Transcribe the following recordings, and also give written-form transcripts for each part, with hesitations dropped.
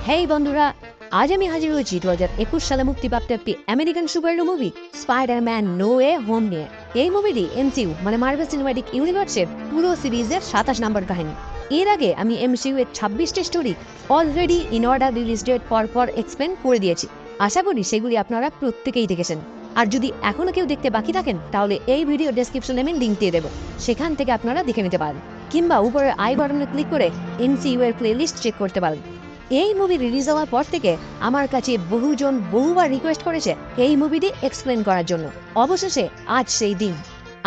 হেই বন্ধুরা, আজ আমি হাজির হয়েছি 2021 সালে মুক্তিপ্রাপ্ত একটি American superhero movie Spider Man no way home নিয়ে। এই মুভিটি এমসিইউ মানে মার্ভেল সিনেম্যাটিক ইউনিভার্সের পুরো সিরিজের 27 নম্বর কাহিনী। এর আগে আমি এমসিইউ এর 26টি story already in order release date পর এক্সপ্লেন করে দিয়েছি। আশা করি সেগুলি আপনারা প্রত্যেকেই দেখেছেন। আর যদি এখনো কেউ দেখতে বাকি থাকেন তাহলে এই ভিডিও ডেসক্রিপশনে আমি লিংক দিয়ে দেবো, সেখান থেকে আপনারা দেখে নিতে পারেন, কিংবা উপরে আই বাটনে ক্লিক করে এমসিইউ এর প্লেলিস্ট চেক করতে পারেন। এই মুভি রিলিজ হওয়ার পর থেকে আমার কাছে বহুজন বহুবার রিকোয়েস্ট করেছে এই মুভিটি এক্সপ্লেন করার জন্য। অবশেষে আজ সেই দিন।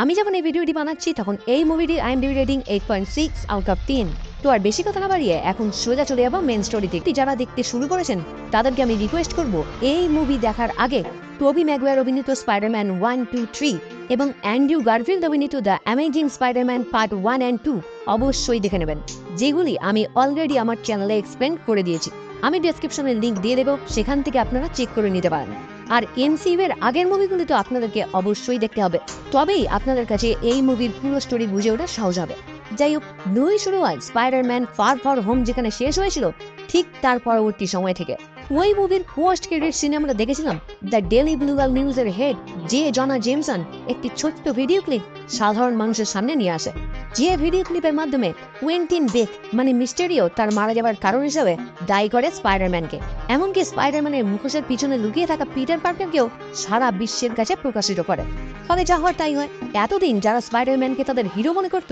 আমি যখন এই ভিডিওটি বানাচ্ছি তখন এই মুভিটির IMDb রেটিং 8.6 আউট অফ 10। তো আর বেশি কথা না বাড়িয়ে এখন সোজা চলে যাবো মেন স্টোরিতে। যারা দেখতে শুরু করেছেন তাদেরকে আমি রিকোয়েস্ট করব এই মুভি দেখার আগে টবি ম্যাগুয়ার অভিনীত স্পাইডারম্যান 1, 2, 3 এবং অ্যান্ড্রু গারফিল্ড অভিনীত the amazing Spiderman part 1 and 2 অবশ্যই দেখে নেবেন, যেগুলি আমি অলরেডি আমার চ্যানেলে এক্সপ্লেন করে দিয়েছি। আমি ডেসক্রিপশনের লিংক দিয়ে দেবো, সেখান থেকে আপনারা চেক করে নিতে পারেন। আর এমসিইউ এর আগের মুভিগুলি তো আপনাদেরকে অবশ্যই দেখতে হবে, তবেই আপনাদের কাছে এই মুভির পুরো স্টোরি বুঝে ওঠা সহজ হবে। যাই হোক, মুভি শুরু হয় স্পাইডারম্যান ফার ফর হোম যেখানে শেষ হয়েছিল ঠিক তার পরবর্তী সময় থেকে। ওই মুভির পোস্ট ক্রেডিট সিনে আমরা দেখেছিলাম দ্য ডেইলি ব্লুগাল নিউজের হেড জে জনা জেমসন একটি ছোট্ট ভিডিও ক্লিপ সাধারণ মানুষের সামনে নিয়ে আসে, যে ভিডিও ক্লিপের মাধ্যমে কুয়েন্টিন বেক মানে মিস্টেরিও তার মারা যাওয়ার কারণ হিসেবে দায়ী করে স্পাইডারম্যানকে। এমনকি স্পাইডারম্যানের মুখোশের পিছনে লুকিয়ে থাকা পিটার পার্কারকেও সারা বিশ্বের কাছে প্রকাশিত করে। ফলে যা হওয়ার তাই হয়। এতদিন যারা স্পাইডারম্যানকে তাদের হিরো মনে করত,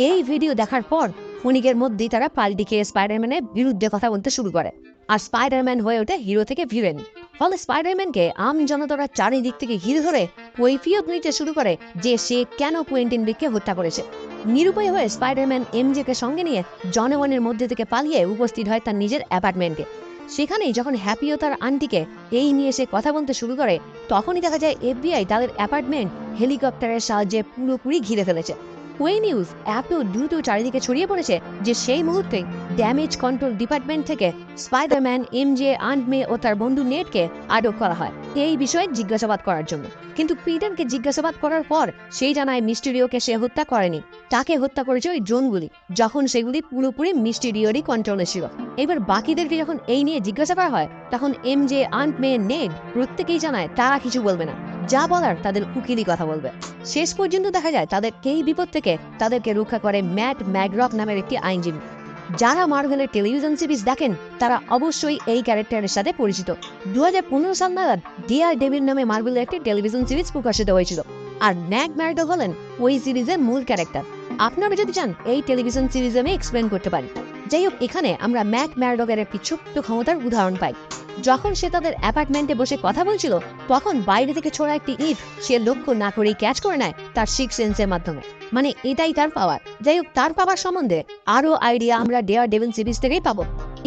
এই ভিডিও দেখার পর ক্ষণিকের মধ্যেই তারা পাল্টি খেয়ে স্পাইডারম্যানের বিরুদ্ধে কথা বলতে শুরু করে, আর স্পাইডারম্যান হয়ে ওঠে হিরো থেকে ভিলেন। ফলে স্পাইডারম্যানকে আম জনতারা চারিদিক থেকে ঘিরে ধরে কৈফিয়ত নিতে শুরু করে যে সে কেন কুয়েন্টিন বেককে হত্যা করেছে। নিরুপায় হয়ে স্পাইডারম্যান এমজেকে সঙ্গে নিয়ে জনগণের মধ্যে থেকে পালিয়ে উপস্থিত হয় তার নিজের অ্যাপার্টমেন্টে। সেখানেই যখন হ্যাপি ও তার আন্টিকে এই নিয়ে সে কথা বলতে শুরু করে, তখনই দেখা যায় FBI তাদের অ্যাপার্টমেন্ট হেলিকপ্টারের সাহায্যে পুরোপুরি ঘিরে ফেলেছে। ওই নিউজ এত দ্রুত চারিদিকে ছড়িয়ে পড়েছে যে সেই মুহূর্তে ড্যামেজ কন্ট্রোল ডিপার্টমেন্ট থেকে স্পাইডারম্যান, এমজে, আন্ট মে ও তার বন্ধু নেটকে আটক করা হয় এই বিষয়ে জিজ্ঞাসাবাদ করার জন্য। কিন্তু পিটারকে জিজ্ঞাসাবাদ করার পর সেই জানায় মিস্টেরিওকে সে হত্যা করেনি, তাকে হত্যা করেছে ওই ড্রোনগুলি, যখন সেগুলি পুরোপুরি মিস্টেরিওরই কন্ট্রোলে ছিল। এবার বাকিদেরকে যখন এই নিয়ে জিজ্ঞাসা করা হয় তখন এমজে, আন্ট মে, নেট প্রত্যেকেই জানায় তারা কিছু বলবে না, যা বলার তাদের উকিলই কথা বলবে। শেষ পর্যন্ত দেখা যায় তাদের এই বিপদ থেকে তাদেরকে রক্ষা করে ম্যাট ম্যাগরক নামের একটি আইনজীবী। যারা মার্ভেলের টেলিভিশন সিরিজ দেখেন তারা অবশ্যই এই ক্যারেক্টারের সাথে পরিচিত। 2015 সাল নাগাদ ডিয়ার ডেভিল নামে মার্ভেলের একটি টেলিভিশন সিরিজ প্রকাশিত হয়েছিল, আর ম্যাক ম্যাগরক হলেন ওই সিরিজের মূল ক্যারেক্টার। আপনারা যদি চান এই টেলিভিশন সিরিজ আমি এক্সপ্লেন করতে পারি। যাই হোক, এখানে আমরা ম্যাক ম্যাগরকের একটি ছোট্ট ক্ষমতার উদাহরণ পাই। যখন সে তাদের অ্যাপার্টমেন্টে বসে কথা বলছিল তখন বাইরে থেকে ছোড়া একটি ইট সে লক্ষ্য না করেই ক্যাচ করে নেয় তার সিক্স সেন্সের মাধ্যমে। মানে এটাই তার পাওয়ার। যাই হোক, তার পাওয়ার সম্বন্ধে আরো আইডিয়া আমরা ডেয়ার ডেভিল সিরিজ থেকেই পাবো।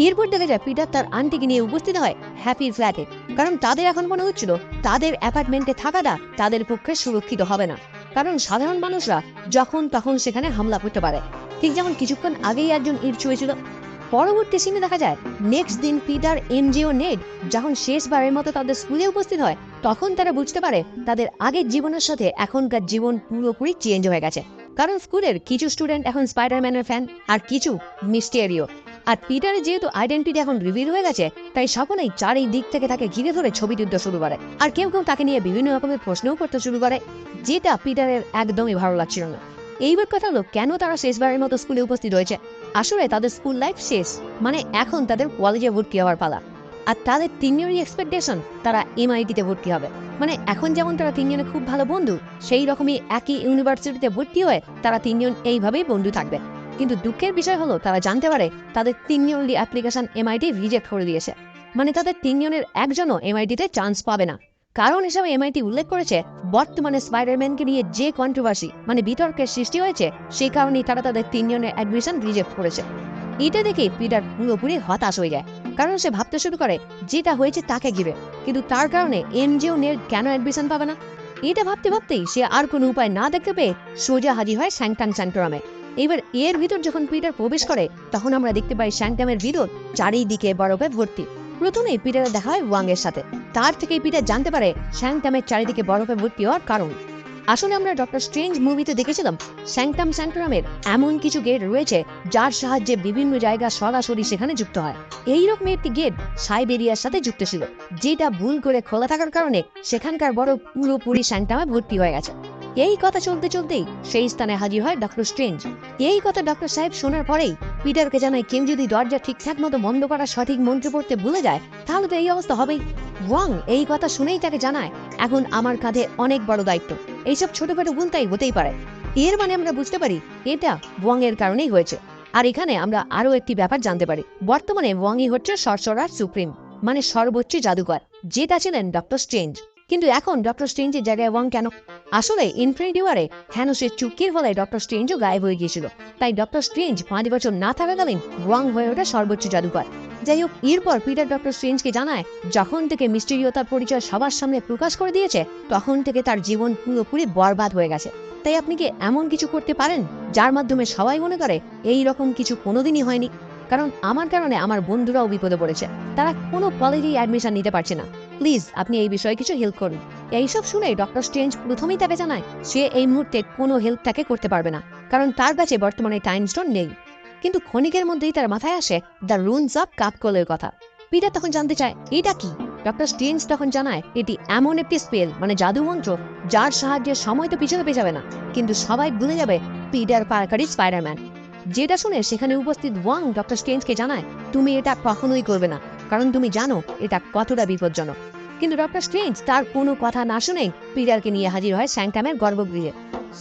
এরপর দেখা যায় পিটার তার আন্টিকে নিয়ে উপস্থিত হয় হ্যাপির ফ্ল্যাটে, কারণ তাদের এখন মনে হচ্ছিল তাদের অ্যাপার্টমেন্টে থাকাটা তাদের পক্ষে সুরক্ষিত হবে না, কারণ সাধারণ মানুষরা যখন তখন সেখানে হামলা করতে পারে, ঠিক যেমন কিছুক্ষণ আগেই একজন ইট ছুঁয়েছিল। পরবর্তী সিনে দেখা যায় নেক্সট দিন পিটার, এমজে ও নেড যখন শেষবারের মতো তাদের স্কুলে উপস্থিত হয় তখন তারা বুঝতে পারে তাদের আগের জীবনের সাথে এখনকার জীবন পুরোপুরি চেঞ্জ হয়ে গেছে, কারণ স্কুলের কিছু স্টুডেন্ট এখন স্পাইডারম্যানের ফ্যান আর কিছু মিস্টেরিও। আর পিটারের যেহেতু আইডেন্টিটি এখন রিভিল হয়ে গেছে তাই সকলেই চারিদিক থেকে তাকে ঘিরে ধরে ছবি তুলতে শুরু করে, আর কেউ কেউ তাকে নিয়ে বিভিন্ন রকমের প্রশ্নও করতে শুরু করে, যেটা পিটারের একদমই ভালো লাগছিল না। এইবার কথা হলো কেন তারা শেষবারের মতো স্কুলে উপস্থিত হয়েছে। আসলে তাদের স্কুল লাইফ শেষ, মানে এখন তাদের কলেজে ভর্তি হওয়ার পালা। আর তাদের তিনজনই এক্সপেকটেশন তারা MIT-তে ভর্তি হবে। মানে এখন যেমন তারা তিনজনে খুব ভালো বন্ধু, সেই রকমই একই ইউনিভার্সিটিতে ভর্তি হয়ে তারা তিনজন এইভাবেই বন্ধু থাকবে। কিন্তু দুঃখের বিষয় হলো তারা জানতে পারে তাদের তিনজনেরই অ্যাপ্লিকেশন MIT রিজেক্ট করে দিয়েছে। মানে তাদের তিনজনের একজনও MIT-তে চান্স পাবে না। কারণ হিসাবে MIT উল্লেখ করেছে বর্তমানে স্পাইডারম্যানকে নিয়ে যে কন্ট্রোভার্সি মানে বিতর্কের সৃষ্টি হয়েছে সেই কারণেই তারা তাদের তিনজনের অ্যাডমিশন রিজেক্ট করেছে। এটা দেখে পিটার পুরোপুরি হতাশ হয়ে যায়, কারণ সে ভাবতে শুরু করে যেটা হয়েছে তাকে ঘিরে, কিন্তু তার কারণে এমজে ও নেড কেন অ্যাডমিশন পাবে না। এটা ভাবতে ভাবতেই সে আর কোনো উপায় না দেখতে পেয়ে সোজা হাজির হয় স্যাংটাম স্যান্টোরামে। এবার এর ভিতর যখন পিটার প্রবেশ করে তখন আমরা দেখতে পাই স্যাংটামের ভিতর চারিদিকে বরফে ভর্তি। প্রথমেই পিটারের দেখা হয় ওয়াং এর সাথে, তার থেকেই পিটার জানতে পারে স্যাংটামের চারিদিকে বরফে ভর্তি হওয়ার কারণ। আসলে আমরা ডক্টর স্ট্রেঞ্জ মুভিতে দেখেছিলাম স্যাংটাম স্যাংটোরামের এমন কিছু গেট রয়েছে যার সাহায্যে বিভিন্ন জায়গা সরাসরি সেখানে যুক্ত হয়। এইরকম একটি গেট সাইবেরিয়ার সাথে যুক্ত ছিল, যেটা ভুল করে খোলা থাকার কারণে সেখানকার বড় পুরোপুরি স্যাংটামে ভর্তি হয়ে গেছে। এই কথা চলতে চলতেই সেই স্থানে হাজির হয় ডক্টর স্ট্রেঞ্জ। এই কথা ডক্টর সাহেব শোনার পরেই পিটারকে জানায় কেউ যদি দরজা ঠিকঠাক মতো বন্ধ করার সঠিক মন্ত্র পড়তে ভুলে যায় তাহলে তো এই অবস্থা হবেই। ওয়াং এই কথা শুনেই তাকে জানায়, এখন আমার কাঁধে অনেক বড় দায়িত্ব, এইসব ছোটখাটো ভুল তাই হতেই পারে। এর মানে আমরা বুঝতে পারি এটা ওয়াং এর কারণেই হয়েছে। আর এখানে আমরা আরো একটি ব্যাপার জানতে পারি, বর্তমানে ওয়াংই হচ্ছে সরসরার সুপ্রিম, মানে সর্বোচ্চ জাদুকর, যেটা ছিলেন ডক্টর স্ট্রেঞ্জ। কিন্তু এখন ডক্টর স্ট্রেঞ্জের জায়গায় ওয়াং কেন? আসলে ইনফিনিটি ওয়ারে থ্যানোসের চুক্তির ফলে ডক্টর স্ট্রেঞ্জও গায়েব হয়ে গিয়েছিল, তাই ডক্টর স্ট্রেঞ্জ 5 বছর না থাকাকালীন ওয়াং হয়ে ওঠে সর্বোচ্চ জাদুকর। যাই হোক, এরপর পিটার ডক্টর স্ট্রেঞ্জকে জানায় যখন থেকে মিস্টেরিও তার পরিচয় সবার সামনে প্রকাশ করে দিয়েছে তখন থেকে তার জীবন পুরোপুরি বরবাদ হয়ে গেছে। তাই আপনি কি এমন কিছু করতে পারেন যার মাধ্যমে সবাই মনে করে এই রকম কিছু কোনোদিনই হয়নি? কারণ আমার কারণে আমার বন্ধুরাও বিপদে পড়েছে, তারা কোনো কলেজেই অ্যাডমিশন নিতে পারছে না। প্লিজ আপনি এই বিষয়ে কিছু হেল্প করুন। এইসব শুনে ডক্টর স্ট্রেঞ্জ প্রথমেই তাকে জানায় সে এই মুহূর্তে কোনো হেল্প তাকে করতে পারবে না, কারণ তার কাছে বর্তমানে টাইম স্টোন নেই। কিন্তু ক্ষণিকের মধ্যেই তার মাথায় আসে দ্য রুনস অফ কাপকলের কথা। পিটার তখন জানতে চায় এটা কি। ডক্টর স্ট্রেঞ্জ তখন জানায় এটি এমন একটি স্পেল, মানে জাদু মন্ত্র, যার সাহায্যে সময় তো পিছনে পেছাবে না, কিন্তু সবাই ভুলে যাবে পিটার পার্কারই স্পাইডারম্যান। যেটা শুনে সেখানে উপস্থিত ওয়াং ডক্টর স্ট্রেঞ্জকে জানায় তুমি এটা কখনোই করবে না, কারণ তুমি জানো এটা কতটা বিপজ্জনক। কিন্তু ডক্টর স্ট্রেঞ্জ তার কোনো কথা না শুনেই পিটারকে নিয়ে হাজির হয় স্যাংটামের গর্ভগৃহে।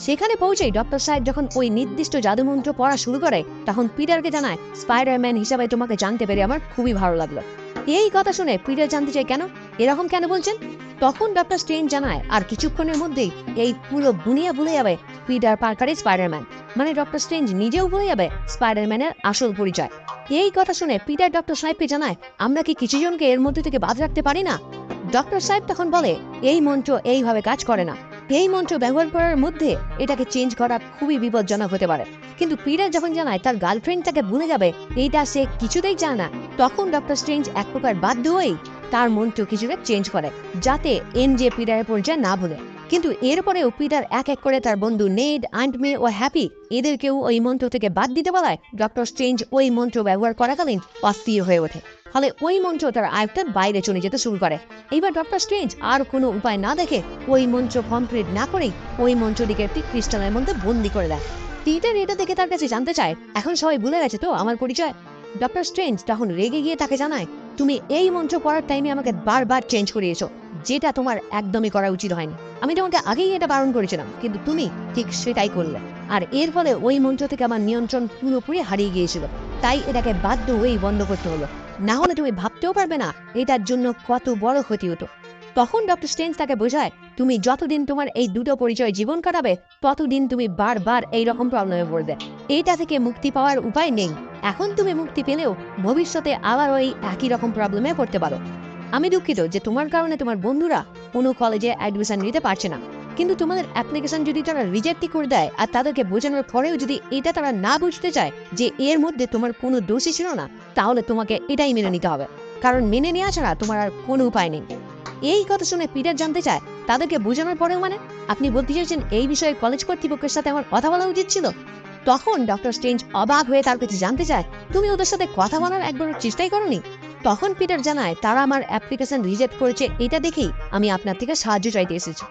সেখানে পৌঁছেই ডক্টর সাহেব যখন ওই নির্দিষ্ট জাদুমন্ত্র পড়া শুরু করে তখন পিটারকে জানায় স্পাইডারম্যান হিসাবে তোমাকে জানতে পেরে আমার খুবই ভালো লাগলো। এই কথা শুনে পিটার জানতে চায় কেন, এরকম কেন বলছেন? তখন ডক্টর স্ট্রেঞ্জ জানায় আর কিছুক্ষণের মধ্যেই এই পুরো দুনিয়া ভুলে যাবে পিটার পার্কারের স্পাইডারম্যান, মানে ডক্টর স্ট্রেঞ্জ নিজেও ভুলে যাবে স্পাইডারম্যানের আসল পরিচয়। এই কথা শুনে পিটার ডক্টর সাহেবকে জানায় আমরা কি কিছু জনকে এর মধ্যে থেকে বাদ রাখতে পারি না? ডক্টর সাহেব তখন বলে এই মন্ত্র এইভাবে কাজ করে না, এই মন্ত্র ব্যবহার করার মধ্যে এটাকে চেঞ্জ করা খুবই বিপজ্জনক হতে পারে। কিন্তু পিটার যখন জানায় তার গার্লফ্রেন্ড তাকে ভুলে যাবে এইটা সে কিছুতেই চায় না, তখন ডক্টর স্ট্রেঞ্জ এক প্রকার বাধ্য হয়েই তার মন্ত্র কিছুটা চেঞ্জ করে যাতে এমজে পিটারের পরিচয় না ভুলে। কিন্তু এরপরেও পিটার এক এক করে তার বন্ধু নেড, আন্ট মে ও হ্যাপি এদেরকেও ওই মন্ত্র থেকে বাদ দিতে বলায় ডক্টর স্ট্রেঞ্জ ওই মন্ত্র ব্যবহার করাকালীন অস্থির হয়ে ওঠে, ফলে ওই মন্ত্র তার আয়ত্তের বাইরে চলে যেতে শুরু করে। এইবার ডক্টর স্ট্রেঞ্জ আর কোনো উপায় না দেখে ওই মন্ত্র কমপ্লিট না করেই ওই মন্ত্রটিকে একটি ক্রিস্টালের মধ্যে বন্দি করে দেয়। পিটার এটা দেখে তার কাছে জানতে চায় এখন সবাই ভুলে গেছে তো আমার পরিচয়? ডক্টর স্ট্রেঞ্জ তখন রেগে গিয়ে তাকে জানায় তুমি এই মন্ত্র পড়ার টাইমে আমাকে বারবার চেঞ্জ করিয়েছো, যেটা তোমার একদমই করা উচিত হয়নি। আমি তোমাকে আগেই এটা বারণ করেছিলাম, কিন্তু তুমি ঠিক সেটাই করলে, আর এর ফলে ওই মন্ত্র থেকে আমার নিয়ন্ত্রণ পুরোপুরি হারিয়ে গিয়েছিল, তাই এটাকে বাধ্য হয়েই বন্ধ করতে হলো, না হলে তুমি ভাবতেও পারবে না এটার জন্য কত বড় ক্ষতি হতো। তখন ডক্টর স্ট্রেঞ্জ তাকে বোঝায় তুমি যতদিন তোমার এই দুটো পরিচয় জীবন কাটাবে ততদিন তুমি বারবার এইরকম প্রবলেমে পড়বে, এইটা থেকে মুক্তি পাওয়ার উপায় নেই। এখন তুমি মুক্তি পেলেও ভবিষ্যতে আবার ওই একই রকম প্রবলেমে পড়তে পারো। আমি দুঃখিত যে তোমার কারণে তোমার বন্ধুরা কোনো কলেজে অ্যাডমিশন নিতে পারছে না, কিন্তু তোমাদের অ্যাপ্লিকেশন যদি তারা রিজেক্টই করে দেয় আর তাদেরকে বোঝানোর পরেও যদি এটা তারা না বুঝতে চায় যে এর মধ্যে তোমার কোনো দোষই ছিল না, তাহলে তোমাকে এটাই মেনে নিতে হবে, কারণ মেনে নেওয়া ছাড়া তোমার আর কোনো উপায় নেই। এই কথা শুনে পিটার জানতে চায় তাদেরকে বোঝানোর পরেও মানে আপনি বলতে চাইছেন এই বিষয়ে কলেজ কর্তৃপক্ষের সাথে আমার কথা বলা উচিত ছিল? তখন ডক্টর স্ট্রেঞ্জ অবাক হয়ে তার কাছে জানতে চায় তুমি ওদের সাথে কথা বলার একবার চেষ্টাই করনি? তখন পিটার জানায় তারা আমার অ্যাপ্লিকেশন রিজেক্ট করেছে, এটা দেখেই আমি আপনার থেকে সাহায্য চাইতে এসেছি।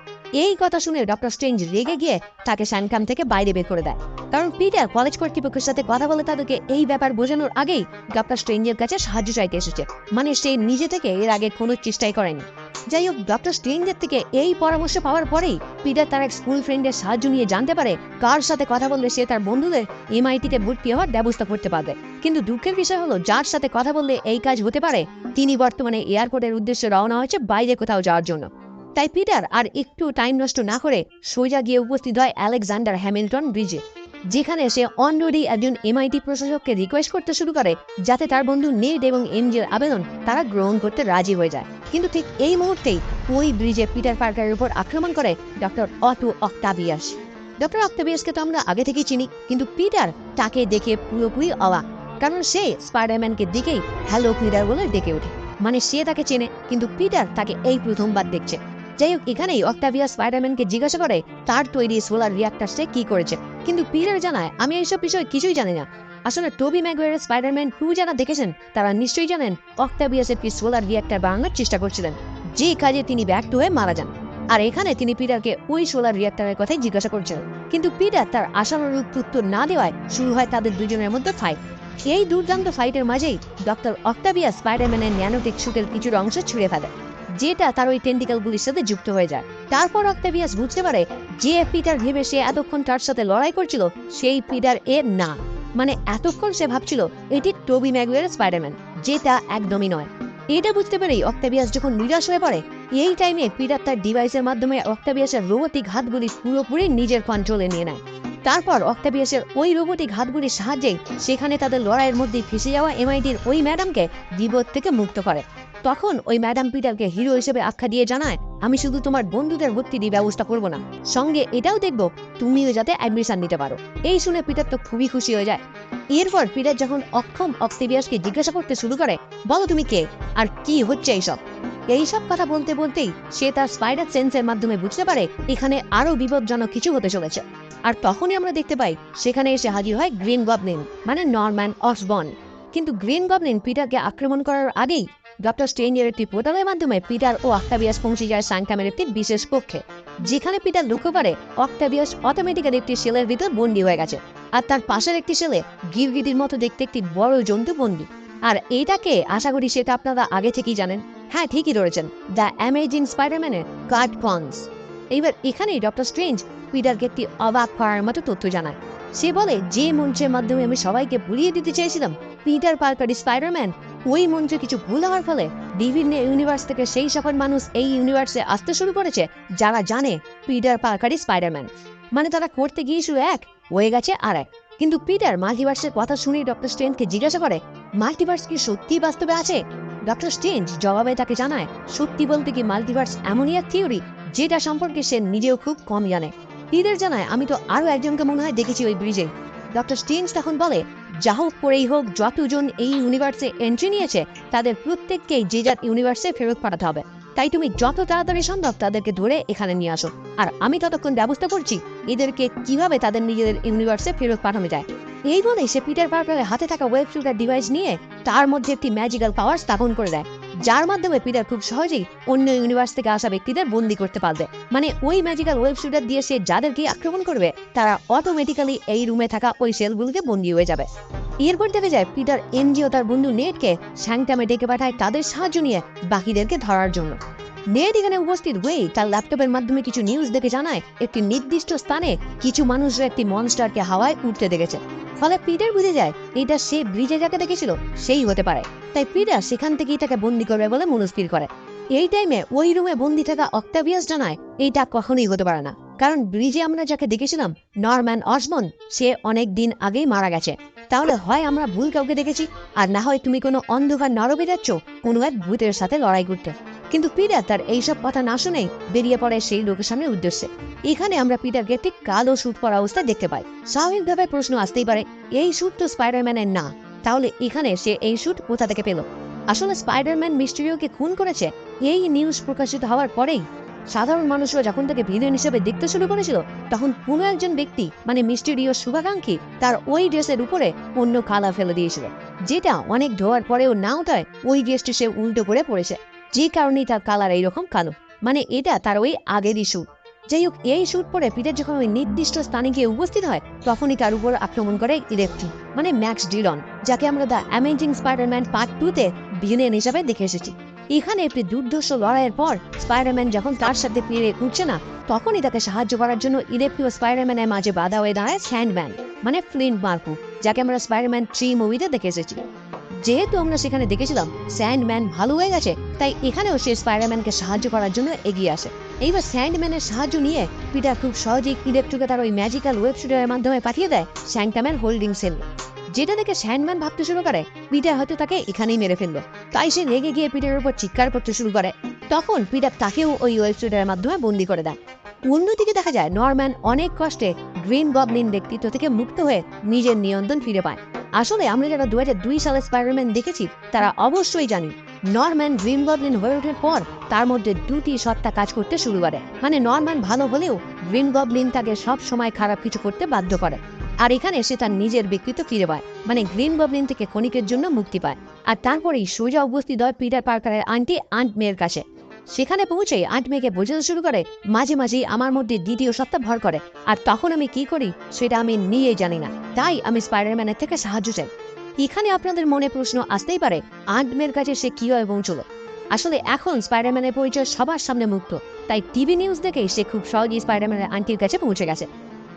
এই কথা শুনে ডক্টর স্ট্রেঞ্জ রেগে গিয়ে তাকে স্যানকাম থেকে বাইরে বের করে দেয়, কারণ পিটার কলেজ কর্তৃপক্ষের সাথে কথা বলে তাদেরকে এই ব্যাপার বোঝানোর আগেই ডক্টর স্ট্রেঞ্জের কাছে সাহায্য চাইতে এসেছে, মানে সে নিজে থেকে এর আগে কোনো চেষ্টাই করেনি। যাই হোক, ডক্টর স্ট্রেঞ্জের থেকে এই পরামর্শ পাওয়ার পরেই পিটার তার এক স্কুল ফ্রেন্ডের সাহায্য নিয়ে জানতে পারে কার সাথে কথা বললে সে তার বন্ধুদের এমআইটিতে ভর্তি হওয়ার ব্যবস্থা করতে পারবে। কিন্তু দুঃখের বিষয় হলো যার সাথে কথা বললে এই কাজ হতে পারে তিনি বর্তমানে এয়ারপোর্টের উদ্দেশ্যে রওনা হয়েছে বাইরে কোথাও যাওয়ার জন্য। তাই পিটার আর একটু টাইম নষ্ট না করে সোজা গিয়ে উপস্থিত হয় আলেকজান্ডার হ্যামিল্টন ব্রিজে, যেখানে সে অলরেডি একজন এমআইটি প্রশাসককে রিকোয়েস্ট করতে শুরু করে যাতে তার বন্ধু নেড এবং এমজের আবেদন তারা গ্রহণ করতে রাজি হয়ে যায়। কিন্তু ঠিক এই মুহূর্তেই ওই ব্রিজে পিটার পার্কারের উপর আক্রমণ করে ডক্টর অটো অক্টাভিয়াস। ডক্টর অক্টাভিয়াসকে তো আমরা আগে থেকেই চিনি, কিন্তু পিটার তাকে দেখে পুরোপুরি অবাক, কারণ সে স্পাইডারম্যানকে দেখেই হ্যালো পিটার বলে ডেকে ওঠে, মানে সে তাকে চেনে, কিন্তু পিটার তাকে এই প্রথমবার দেখছে। যাই হোক, এখানেই অক্টাভিয়াস স্পাইডারম্যানকে জিজ্ঞাসা করে তার তৈরি সোলার রিঅ্যাক্টর সে কি করেছে, কিন্তু পিটার জানায় আমি এইসব বিষয়ে কিছুই জানি না। আসলে টোবি ম্যাগুয়ারের স্পাইডারম্যান 2 যারা দেখেছেন তারা নিশ্চয়ই জানেন অক্টাভিয়াস একটি সোলার রিঅ্যাক্টর বানানোর চেষ্টা করছিলেন, যে কাজে তিনি ব্যর্থ হয়ে মারা যান। আর এখানে তিনি পিটারকে ওই সোলার রিঅ্যাক্টরের কথাই জিজ্ঞাসা করছেন, কিন্তু পিটার তার আশানুরূপ উত্তর না দেওয়ায় শুরু হয় তাদের দুজনের মধ্যে ফাইট। এই দুর্দান্ত ফাইটের মাঝেই ডক্টর অক্টাভিয়াস স্পাইডারম্যানের ন্যানোটেক শুটের কিছু অংশ ছুঁড়ে ফেলে, যেটা তার ওই টেন্টিকেলগুলির সাথে যুক্ত হয়ে যায়। তারপর অক্টাভিয়াস বুঝতে পারে যে পিটার ভেবে সে এতক্ষণ তার সাথে লড়াই করছিল সেই পিটার এর না, মানে এতক্ষণ সে ভাবছিল এটি টোবি ম্যাগুয়ারের স্পাইডারম্যান, যেটা একদমই নয়। এটা বুঝতে পেরেই অক্টাভিয়াস যখন নিরাশ হয়ে পড়ে, এই টাইমে পিটার তার ডিভাইসের মাধ্যমে অক্টাভিয়াসের রোবোটিক হাতগুলি পুরোপুরি নিজের কন্ট্রোলে নিয়ে নেয়। তারপর অক্টাভিয়াসের ওই রোবোটিক হাতগুলির সাহায্যে সেখানে তাদের লড়াইয়ের মধ্যে ফেসে যাওয়া এমআইটির ওই ম্যাডামকে বিপদ থেকে মুক্ত করে। তখন ওই ম্যাডাম পিটারকে হিরো হিসেবে আখ্যা দিয়ে জানায়, আমি শুধু তোমার বন্ধুদের ভর্তির ব্যবস্থা করব না, সঙ্গে এটাও দেখব তুমিও যাতে অ্যাডমিশন নিতে পারো। এই শুনে পিটার তো খুবই খুশি হয়ে যায়। এরপর পিটার যখন অক্ষম অক্টাভিয়াসকে জিজ্ঞাসা করতে শুরু করে, বলো তুমি কে আর কি হচ্ছে এইসব কথা বলতে বলতেই সে তার স্পাইডার সেন্সের মাধ্যমে বুঝতে পারে এখানে আরো বিপজ্জনক কিছু হতে চলেছে। আর তখনই আমরা দেখতে পাই সেখানে এসে হাজির হয় গ্রিন গবলিন, মানে নরম্যান অসবর্ন। কিন্তু গ্রিন গবলিন পিটারকে আক্রমণ করার আগেই ডক্টর স্ট্রেঞ্জের একটি পোর্টালের মাধ্যমে পিটার ও অক্টাভিয়াস পৌঁছে যায় স্যাংটামের একটি বিশেষ কক্ষে, যেখানে পিটার লক্ষ্য করে অক্টাভিয়াস অটোমেটিক্যালি একটি সেলের ভিতর বন্দী হয়ে গেছে, আর তার পাশের একটি সেলে গিরগিটির মতো দেখতে একটি বড় জন্তু বন্দী। আর এইটাকে আশা করি সেটা আপনারা আগে থেকেই জানেন। হ্যাঁ, ঠিকই ধরেছেন, দ্য অ্যামেজিং স্পাইডারম্যানের গার্ড কনস। এইবার এখানেই ডক্টর স্ট্রেঞ্জ পিটারকে একটি অবাক করার মতো তথ্য জানায়। সে বলে যে মঞ্চের মাধ্যমে আমি সবাইকে ভুলিয়ে দিতে চেয়েছিলাম পিটার পার্কার স্পাইডারম্যান, ওই মঞ্চে কিছু ভুল হওয়ার ফলে বিভিন্ন ইউনিভার্স থেকে সেই সকল মানুষ এই ইউনিভার্সে আসতে শুরু করেছে যারা জানে পিটার পার্কার স্পাইডারম্যান, মানে তারা করতে গিয়েছিল এক, হয়ে গেছে আর এক। কিন্তু পিটার মাল্টিভার্সের কথা শুনে ডক্টর স্ট্রেঞ্জকে জিজ্ঞাসা করে মাল্টিভার্স কি সত্যি বাস্তবে আছে? ডক্টর স্ট্রেঞ্জ জবাবে তাকে জানায় সত্যি বলতে কি মাল্টিভার্স এমনই এক থিওরি যেটা সম্পর্কে সে নিজেও খুব কম জানে। পিটার জানায় আমি তো আরো একজনকে মনে হয় দেখেছি ওই ব্রিজে। ডক্টর স্ট্রেঞ্জ তখন বলে যা হোক করেই হোক যতজন এই ইউনিভার্সে এন্ট্রি নিয়েছে তাদের প্রত্যেককেই যে যার ইউনিভার্সে ফেরত পাঠাতে হবে, তাই তুমি যত তাড়াতাড়ি সম্ভব তাদেরকে ধরে এখানে নিয়ে আসো, আর আমি ততক্ষণ ব্যবস্থা করছি এদেরকে কিভাবে তাদের নিজেদের ইউনিভার্সে ফেরত পাঠানো যায়। এই বলে সে পিটার পার্কারের হাতে থাকা ওয়েব শুটার ডিভাইস নিয়ে তার মধ্যে একটি ম্যাজিক্যাল পাওয়ার স্থাপন করে দেয়, যার মাধ্যমে পিটার খুব সহজেই অন্য ইউনিভার্স থেকে আসা ব্যক্তিদের বন্দি করতে পারবে। মানে ওই ম্যাজিক্যাল ওয়েব শুটার দিয়ে সে যাদেরকে আক্রমণ করবে তারা অটোমেটিক্যালি এই রুমে থাকা ওই সেলগুলোকে বন্দি হয়ে যাবে। এরপর দেখা যায় পিটার এনজি ও তার বন্ধু নেটকে স্যাংটামে ডেকে পাঠায় তাদের সাহায্য নিয়ে বাকিদেরকে ধরার জন্য। নেট এখানে উপস্থিত হয়ে তার ল্যাপটপের মাধ্যমে কিছু নিউজ দেখে জানায় একটি নির্দিষ্ট স্থানে কিছু মানুষরা একটি মনস্টারকে হাওয়ায় উঠতে দেখেছে। ফলে পিটার বুঝে যায় এটা সে ব্রিজে যাকে দেখেছিল সেই হতে পারে, তাই পিটার সেখান থেকেই তাকে বন্দি করবে বলে মনস্থির করে। এই টাইমে ওই রুমে বন্দি থাকা অক্টাভিয়াস জানায় এইটা কখনোই হতে পারে না, কারণ ব্রিজে আমরা যাকে দেখেছিলাম নরম্যান অসবর্ন সে অনেক দিন আগেই মারা গেছে। তাহলে হয় আমরা ভুল কাউকে দেখেছি, আর না হয় তুমি কোনো অন্ধকার নরকে যাচ্ছ কোনো এক ভূতের সাথে লড়াই করতে। কিন্তু পিটার তার এইসব কথা না শুনেই বেরিয়ে পড়ে সেই লোকেশনের উদ্দেশ্যে। এখানে আমরা পিটারকে একটি কালো স্যুট পরা অবস্থায় দেখতে পাই। স্বাভাবিকভাবে প্রশ্ন আসতেই পারে এই স্যুট তো স্পাইডারম্যানের না, তাহলে এখানে সে এই স্যুট কোথা থেকে পেল? আসলে স্পাইডারম্যান মিস্টেরিওকে খুন করেছে এই নিউজ প্রকাশিত হওয়ার পরেই সাধারণ মানুষরা যখন তাকে ভিলেন হিসেবে দেখতে শুরু করেছিল, তখন কোনো একজন ব্যক্তি মানে মিস্টেরিও শুভাকাঙ্ক্ষী তার ওই ড্রেসের উপরে অন্য কালা ফেলে দিয়েছিল, যেটা অনেক ধোয়ার পরেও না ওঠায় ওই ড্রেসটি সে উল্টো করে পড়েছে, যে কারণেই তার কালার এইরকম কালো, মানে এটা তার ওই আগেরই স্যুট। যাই হোক, এই স্যুট পরে পিটার যখন ওই নির্দিষ্ট স্থানে গিয়ে উপস্থিত হয় তখনই তার উপর আক্রমণ করে ইলেকট্রিক মানে ম্যাক্স ডিলন, যাকে আমরা দ্য অ্যামেজিং স্পাইডারম্যান পার্ট 2-তে ভিলেন হিসাবে দেখে এসেছি। এখানে একটি দুর্ধর্ষ লড়াইয়ের পর স্পাইডারম্যান যখন তার সাথে পেরে উঠছে না, তখনই তাকে সাহায্য করার জন্য ইলেকট্রিক স্পাইডারম্যানের মাঝে বাধা হয়ে দাঁড়ায় স্যান্ডম্যান মানে ফ্লিন্ট মার্কো, যাকে আমরা স্পাইডারম্যান 3 মুভিতে দেখে এসেছি। যেহেতু আমরা সেখানে দেখেছিলাম স্যান্ডম্যান ভালো হয়ে গেছে, তাই এখানেও সে স্পাইডারম্যানকে সাহায্য করার জন্য এগিয়ে আসে। এইবার স্যান্ডম্যানের সাহায্য নিয়ে পিটার খুব সহজেই ইলেকট্রিকে তার ওই ম্যাজিক্যাল ওয়েব শুটারের মাধ্যমে পাঠিয়ে দেয় স্যাংটামের হোল্ডিং সেল, যেটা দেখে স্যান্ডম্যান ভাবতে শুরু করে পিটার হয়তো তাকে এখানেই মেরে ফেললো, তাই সে রেগে গিয়ে পিটারের উপর চিৎকার করতে শুরু করে। তখন পিটার তাকেও ওই ওয়েব শুটারের মাধ্যমে বন্দি করে দেয়। অন্যদিকে দেখা যায় নরম্যান অনেক কষ্টে গ্রিন গবলিন ব্যক্তিত্ব থেকে মুক্ত হয়ে নিজের নিয়ন্ত্রণ ফিরে পায়। আসলে আমরা যারা 2002 সালে স্পাইডারম্যান দেখেছি তারা অবশ্যই জানি নরম্যান গ্রিন গবলিন হয়ে ওঠার পর তার মধ্যে দুটি সত্তা কাজ করতে শুরু করে। মানে নরম্যান ভালো হলেও গ্রিন গবলিন তাকে সব সময় খারাপ কিছু করতে বাধ্য করে। আর এখানে সে তার নিজের ব্যক্তিত্ব ফিরে পায়, মানে গ্রিন গবলিন থেকে ক্ষণিকের জন্য মুক্তি পায়। আর তারপরেই সোজা উপস্থিত হয় পিটার পার্কারের আন্টি আন্ট মেয়ের কাছে। সেখানে পৌঁছে আন্ট মেয়েকে বোঝাতে শুরু করে মাঝে মাঝেই আমার মধ্যে দ্বিতীয় সত্তা ভর করে, আর তখন আমি কি করি সেটা আমি নিজেই জানি না, তাই আমি স্পাইডারম্যানের থেকে সাহায্য চাই। এখানে আপনাদের মনে প্রশ্ন আসতেই পারে, আন্ট মেয়ের কাছে সে কিভাবে পৌঁছলো। আসলে এখন স্পাইডারম্যানের পরিচয় সবার সামনে মুক্ত, তাই টিভি নিউজ দেখেই সে খুব সহজেই স্পাইডারম্যানের আন্টির কাছে পৌঁছে গেছে।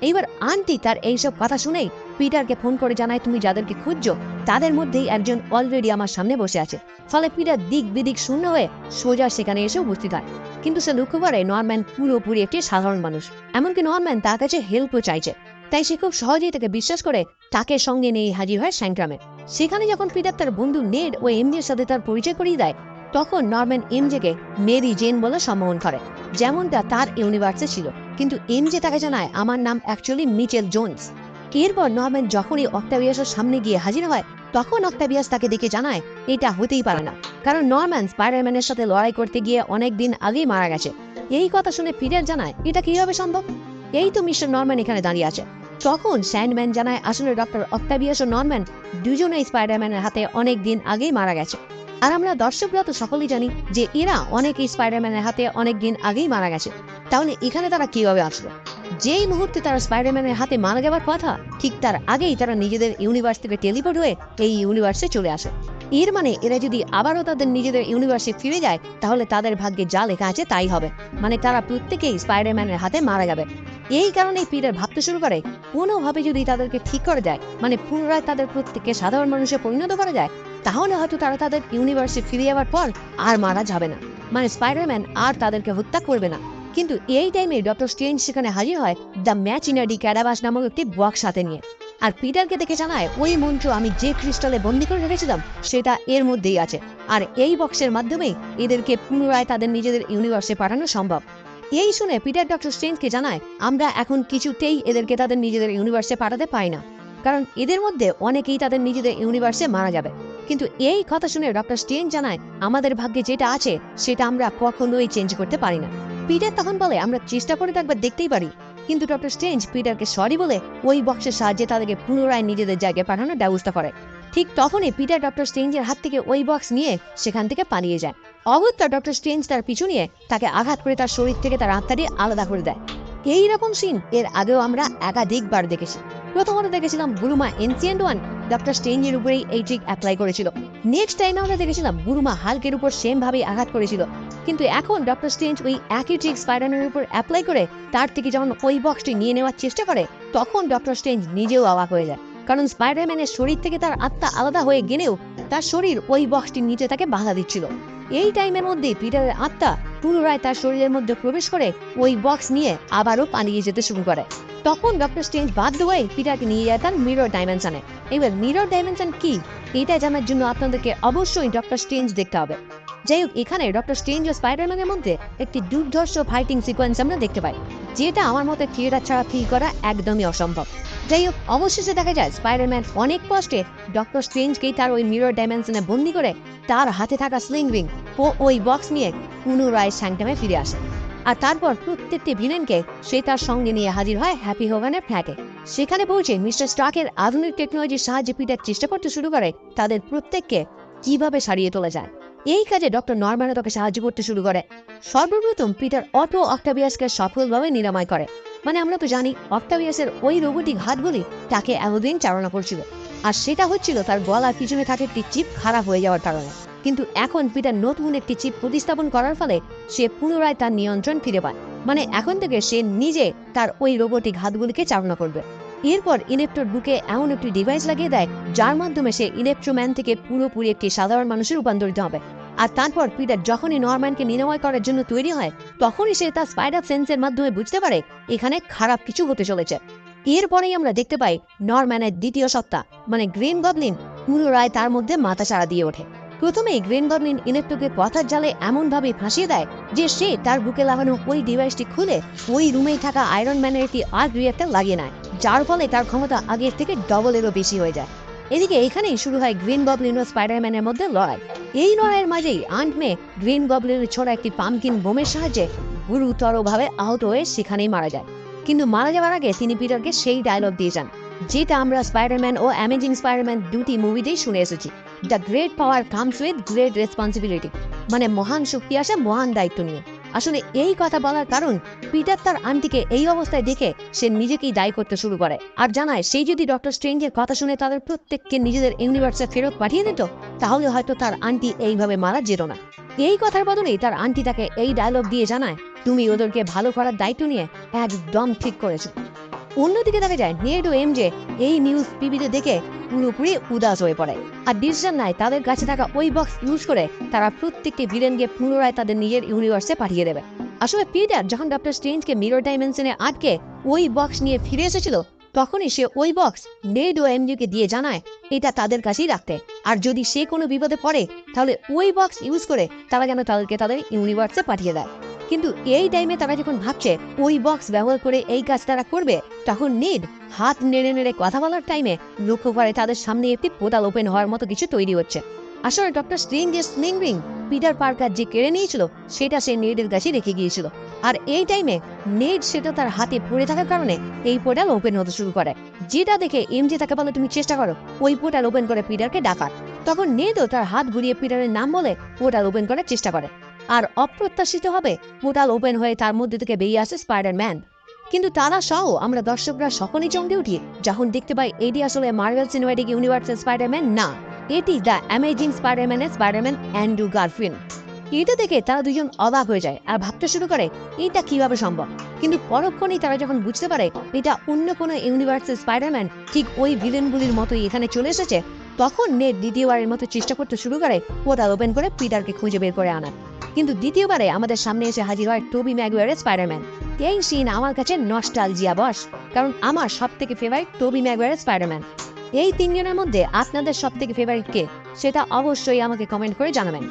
এইবার আন্টি তার এইসব কথা শুনেই পিটারকে ফোন করে জানায়, তুমি যাদেরকে খুঁজছো তাদের মধ্যেই একজন অলরেডি আমার সামনে বসে আছে। ফলে পিটার দিক বিদিক শূন্য হয়ে সোজা সেখানে এসে উপস্থিত হয়। কিন্তু সে লক্ষ্য করে নরম্যান পুরোপুরি একটি সাধারণ মানুষ, এমনকি নরম্যান তার কাছে হেল্পও চাইছে। তাই সে খুব সহজেই তাকে বিশ্বাস করে তাকে সঙ্গে নিয়ে হাজির হয় স্যান্ট্রামে। সেখানে যখন পিটার তার বন্ধু নেড ও এমজের সাথে তার পরিচয় করিয়ে দেয়, তখন নরম্যান এমজেকে মেরি জেন বলে সম্বোধন করে, যেমনটা তার ইউনিভার্সে ছিল। কিন্তু এমজে তাকে জানায়, আমার নাম অ্যাকচুয়ালি মিচেল জোন্স। এরপর নরম্যান যখনই অক্টাভিয়াসের সামনে গিয়ে হাজির হয়, তখন অক্টাভিয়াস তাকে দেখে জানায় এটা হতেই পারে না, কারণ নরম্যান স্পাইডারম্যানের সাথে লড়াই করতে গিয়ে অনেক দিন আগেই মারা গেছে। এই কথা শুনে পিটার জানায়, এটা কিভাবে সম্ভব? এই তো মিস্টার নরম্যান এখানে দাঁড়িয়ে আছে। তখন স্যান্ডম্যান জানায়, আসলে ডক্টর অক্টাভিয়াস ও নরম্যান দুজনেই স্পাইডারম্যানের হাতে অনেক দিন আগেই মারা গেছে। আর আমরা দর্শকরা তো সকলেই জানি যে এরা অনেকেই স্পাইডারম্যানের হাতে অনেক দিন আগেই মারা গেছে। তাহলে এখানে তারা কিভাবে আসলো? যেই মুহূর্তে তারা স্পাইডারম্যানের হাতে মারা যাওয়ার কথা, ঠিক তার আগেই তারা নিজেদের ইউনিভার্স থেকে টেলিপোর্ট হয়ে এই ইউনিভার্সে চলে আসে। এর মানে এরা যদি আবারও তাদের নিজেদের ইউনিভার্সে ফিরে যায়, তাহলে তাদের ভাগ্যে যা লেখা আছে তাই হবে, মানে তারা প্রত্যেকেই স্পাইডারম্যানের হাতে মারা যাবে। এই কারণেই পিটার ভাবতে শুরু করে, কোনোভাবে যদি তাদেরকে ঠিক করে যায়, মানে পুনরায় তাদের প্রত্যেককে সাধারণ মানুষে পরিণত করা যায়, তাহলে হয়তো তারা তাদের ইউনিভার্সে ফিরে যাওয়ার পর আর মারা যাবে না, মানে স্পাইডারম্যান আর তাদেরকে হত্যা করবে না। কিন্তু এই টাইমে ডক্টর স্ট্রেঞ্জ সেখানে হাজির হয় দ্য ম্যাচিনারি ক্যাডাভাস নামক একটি বক্স হাতে নিয়ে। আর পিটারকে দেখে জানায়, ওই মন্ত্র আমি যে ক্রিস্টালে বন্দি করে রেখেছিলাম সেটা এর মধ্যেই আছে, আর এই বক্সের মাধ্যমেই এদেরকে পুনরায় তাদের নিজেদের ইউনিভার্সে পাঠানো সম্ভব। এই শুনে পিটার ডক্টর স্ট্রেঞ্জকে জানায়, আমরা এখন কিছুতেই এদেরকে তাদের নিজেদের ইউনিভার্সে পাঠাতে পারি না, কারণ এদের মধ্যে অনেকেই তাদের নিজেদের ইউনিভার্সে মারা যাবে। কিন্তু এই কথা শুনে ডক্টর স্ট্রেঞ্জ জানায়, আমাদের ভাগ্যে যেটা আছে সেটা আমরা কখনোই চেঞ্জ করতে পারি না। পিটার তখন বলে, আমরা চেষ্টা করে তো একবার দেখতেই পারি। কিন্তু ডক্টর স্ট্রেঞ্জ পিটারকে সরি বলে ওই বক্সের সাহায্যে তাদেরকে পুনরায় নিজেদের জায়গায় পাঠানোর ব্যবস্থা করে। ঠিক তখনই পিটার ডক্টর স্ট্রেঞ্জের হাত থেকে ওই বক্স নিয়ে সেখান থেকে পালিয়ে যায়। অগত্যা ডক্টর স্ট্রেঞ্জ তার পিছু নিয়ে তাকে আঘাত করে তার শরীর থেকে তার আত্মাটি আলাদা করে দেয়। এইরকম সিন এর আগেও আমরা একাধিকবার দেখেছি। প্রথমত দেখেছিলাম গুরুমা এনসিয়েন্ট ওয়ান ডক্টর স্ট্রেঞ্জের উপরেই এই ট্রিক অ্যাপ্লাই করেছিল। নেক্সট টাইম আমরা দেখেছিলাম গুরুমা হাল্কের উপর সেম ভাবেই আঘাত করেছিল। কিন্তু এখন ডক্টর স্ট্রেঞ্জ ওই একই ট্রিক স্পাইডারম্যানের উপর অ্যাপ্লাই করে তার থেকে যখন ওই বক্সটি নিয়ে নেওয়ার চেষ্টা করে, তখন ডক্টর স্ট্রেঞ্জ নিজেও অবাক হয়ে যায়, কারণ স্পাইডারম্যানের শরীর থেকে তার আত্মা আলাদা হয়ে গেলেও তার শরীর ওই বক্সটির নিচে তাকে বাধা দিচ্ছিল। এই টাইমের মধ্যে পিটারের আত্মা পুনরায় তার শরীরের মধ্যে প্রবেশ করে ওই বক্স নিয়ে আবারও পালিয়ে যেতে শুরু করে। তখন ডক্টর স্ট্রেঞ্জ বাধ্য হয়ে পিটারকে নিয়ে যায় তার মিরর ডাইমেনশনে। এবার মিরর ডাইমেনশন কি, এটা জানার জন্য আপনাদেরকে অবশ্যই ডক্টর স্ট্রেঞ্জ দেখতে হবে। যাই হোক, এখানে ডক্টর স্ট্রেঞ্জ ও স্পাইডারম্যানের মধ্যে একটি দুর্ধর্ষ ফাইটিং সিকোয়েন্স আমরা দেখতে পাই, যেটা আমার মতে থিয়েটার ছাড়া ফিল করা একদমই অসম্ভব। যাই হোক, অবশেষে দেখা যায় স্পাইডারম্যান অনেক কষ্টে ডক্টর স্ট্রেঞ্জকেই তার ওই মিরর ডাইমেনশনে বন্দি করে তার হাতে থাকা স্লিং রিং ও ওই বক্স নিয়ে পুনরায় স্যাংটামে ফিরে আসে। আর তারপর প্রত্যেকটি ভিলেনকে সে তার সঙ্গে নিয়ে হাজির হয় হ্যাপি হোগানের ফ্ল্যাটে। সেখানে পৌঁছে মিস্টার স্টার্কের আধুনিক টেকনোলজির সাহায্যে পিটার চেষ্টা করতে শুরু করে তাদের প্রত্যেককে কিভাবে সারিয়ে তোলা যায়। এই কাজে ডক্টর নরম্যানও তাকে সাহায্য করতে শুরু করে। সর্বপ্রথম পিটার অটো অক্টাভিয়াসকে সফলভাবে নিরাময় করে। মানে আমরা তো জানি অক্টাভিয়াসের ওই রোবোটিক হাতগুলি তাকে এতদিন চালনা করছিল, আর সেটা হচ্ছিল তার গলার পিছনে থাকে একটি চিপ খারাপ হয়ে যাওয়ার কারণে। কিন্তু এখন পিটার নতুন একটি চিপ প্রতিস্থাপন করার ফলে সে পুনরায় তার নিয়ন্ত্রণ ফিরে পায়। মানে এখন থেকে সে নিজে তার ওই রোবোটিক হাতগুলিকে চালনা করবে। এরপর ইলেকট্রোর বুকে এমন একটি ডিভাইস লাগিয়ে দেয় যার মাধ্যমে সে ইলেকট্রোম্যান থেকে পুরোপুরি একটি সাধারণ মানুষে রূপান্তরিত হবে। আর তারপর পিটার যখনই নরম্যানকে নিরাময় করার জন্য তৈরি হয়, তখনই সে তার স্পাইডার সেন্সের মাধ্যমে বুঝতে পারে এখানে খারাপ কিছু হতে চলেছে। এরপরেই আমরা দেখতে পাই নরম্যানের দ্বিতীয় সত্তা মানে গ্রিন গবলিন পুনরায় তার মধ্যে মাথাচাড়া দিয়ে ওঠে। প্রথমেই গ্রিন গবলিন ইলেকট্রোকে কথার জালে এমনভাবে ফাঁসিয়ে দেয় যে সে তার বুকে লাগানো ওই ডিভাইসটি খুলে ওই রুমেই থাকা আয়রন ম্যানের একটি আর্ক রিঅ্যাক্টর লাগিয়ে নেয়, যার ফলে তার ক্ষমতা আগের থেকে ডবলেরও বেশি হয়ে যায়। এদিকে এখানেই শুরু হয় গ্রিন গবলিন ও স্পাইডারম্যানের মধ্যে লড়াই। এই লড়াইয়ের মাঝেই আন্ট মে গ্রিন গবলিনের ছোড়া একটি পামকিন বোমের সাহায্যে গুরুতরভাবে আহত হয়ে সেখানেই মারা যায়। কিন্তু মারা যাওয়ার আগে তিনি পিটারকে সেই ডায়লগ দিয়ে যান, যেটা আমরা স্পাইডারম্যান ও অ্যামেজিং স্পাইডারম্যান দুটি মুভিতেই শুনে এসেছি, the great power comes with great responsibility, মানে মহান শক্তি আসে মহান দায়িত্ব নিয়ে। আসলে এই কথা বলার কারণ পিটার তার আন্টিকে এই অবস্থায় দেখে সে নিজেকেই দায়ী করতে শুরু করে আর জানায় সেই যদি ডক্টর স্ট্রেঞ্জের কথা শুনে তাদের প্রত্যেককে নিজেদের ইউনিভার্সে ফেরত পাঠিয়ে দিত তাহলে হয়তো তার আন্টি এইভাবে মারা যেত না। এই কথার বদলেই তার আন্টি তাকে এই ডায়লগ দিয়ে জানায়, তুমি ওদেরকে ভালো করার দায়িত্ব নিয়ে একদম ঠিক করেছো। অন্যদিকে দেখা যায় নেড ও এমজে এই নিউজ টিভিতে দেখে পুরোপুরি উদাস হয়ে পড়ে আর ডিসিশন নেয় তাদের কাছে থাকা ওই বক্স ইউজ করে তারা প্রত্যেকটি ভিলেনকে পুনরায় তাদের নিজের ইউনিভার্সে পাঠিয়ে দেবে। আসলে পিটার যখন ডক্টর স্ট্রেঞ্জকে মিরর ডাইমেনশনে আটকে ওই বক্স নিয়ে ফিরে এসেছিল তখনই সে ওই বক্স নেড ও এমজেকে দিয়ে জানায় এটা তাদের কাছেই রাখতে, আর যদি সে কোনো বিপদে পড়ে তাহলে ওই বক্স ইউজ করে তারা যেন তাদেরকে তাদের ইউনিভার্সে পাঠিয়ে দেয়। কিন্তু এই টাইমে তারা যখন ভাবছে ওই বক্স ব্যবহার করে এই কাজ তারা করবে তখন নেড হাত নেড়ে নেড়ে কথা বলার টাইমে লক্ষ্য করে তাদের সামনে একটি পোর্টাল ওপেন হওয়ার মতো কিছু তৈরি হচ্ছে। আসলে ডক্টর স্ট্রেঞ্জের স্লিং রিং পিটার পার্কার যে কেড়ে নিয়েছিল সেটা সে নেডের কাছে রেখে গিয়েছিল, আর এই টাইমে নেড সেটা তার হাতে পড়ে থাকার কারণে এই পোর্টাল ওপেন হতে শুরু করে, যেটা দেখে এমজে তাকে বলে তুমি চেষ্টা করো ওই পোর্টাল ওপেন করে পিটারকে ডাকার। তখন নেডও তার হাত ঘুরিয়ে পিটারের নাম বলে পোর্টাল ওপেন করার চেষ্টা করে আর অপ্রত্যাশিতভাবে পোর্টাল ওপেন হয়ে তার মধ্যে থেকে বেরিয়ে আসে স্পাইডারম্যান। কিন্তু তারা সহ আমরা দর্শকরা সকলেই চমকে উঠি যখন দেখতে পাই এটি আসলে মার্ভেল সিনেম্যাটিক ইউনিভার্সের স্পাইডারম্যান না, এটি দ্য অ্যামেজিং স্পাইডারম্যানের স্পাইডারম্যান অ্যান্ড্রু গারফিল্ড। এটা দেখে তারা দুজন অবাক হয়ে যায় আর ভাবতে শুরু করে এটা কিভাবে সম্ভব। কিন্তু পরক্ষণেই তারা যখন বুঝতে পারে এটা অন্য কোনো ইউনিভার্সের স্পাইডারম্যান ঠিক ওই ভিলেনগুলির মতোই এখানে চলে এসেছে, তখন নেড দ্বিতীয়বারের মতো চেষ্টা করতে শুরু করে পোর্টাল ওপেন করে পিটারকে খুঁজে বের করে আনার। কিন্তু দ্বিতীয়বারে আমাদের সামনে এসে হাজির হয় টোবি ম্যাগুয়ারের স্পাইডারম্যান। এই সিন আমার কাছে নস্টালজিয়া বস, কারণ আমার সব থেকে ফেভারিট টোবি ম্যাগুয়ারের স্পাইডারম্যান। এই তিনজনের মধ্যে আপনাদের সব থেকে ফেভারিট কে সেটা অবশ্যই আমাকে কমেন্ট করে জানাবেন।